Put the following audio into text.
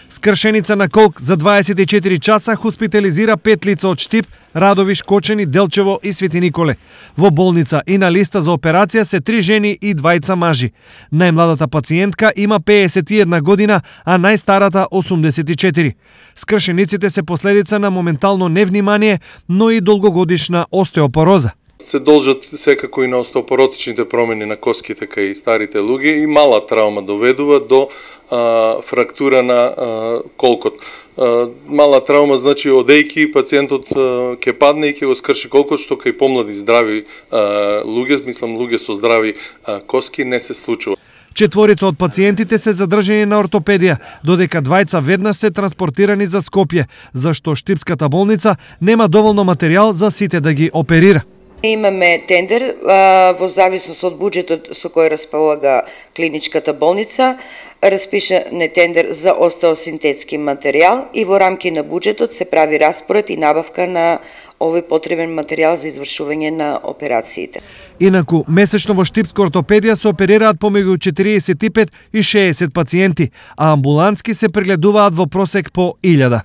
Скршеница на Колк за 24 часа хоспитализира 5 лица од Штип, Радовиш, Кочани, Делчево и Свети Николе. Во болница и на листа за операција се 3 жени и 2 мажи. Најмладата пациентка има 51 година, а најстарата 84. Скршениците се последица на моментално невнимание, но и долгогодишна остеопороза. Се должат секако и на остеопоротичните промени на коските кај старите луѓе и мала травма доведува до фрактура на колкот. Мала травма значи одејки пациентот ќе падне и ќе го скрши колкот, што кај помлади здрави луѓе, мислам луѓе со здрави коски, не се случува. Четворица од пациентите се задржани на ортопедија, додека 2 веднаш се транспортирани за Скопје, зашто Штипската болница нема доволно материјал за сите да ги оперира. Имаме тендер во зависност од буџетот со кој располага клиничката болница, распишан е тендер за остеосинтетски материјал и во рамки на буџетот се прави распоред и набавка на овој потребен материјал за извршување на операциите. Инаку, месечно во Штипска ортопедија се оперираат помеѓу 45 и 60 пациенти, а амбулантски се прегледуваат во просек по 1000.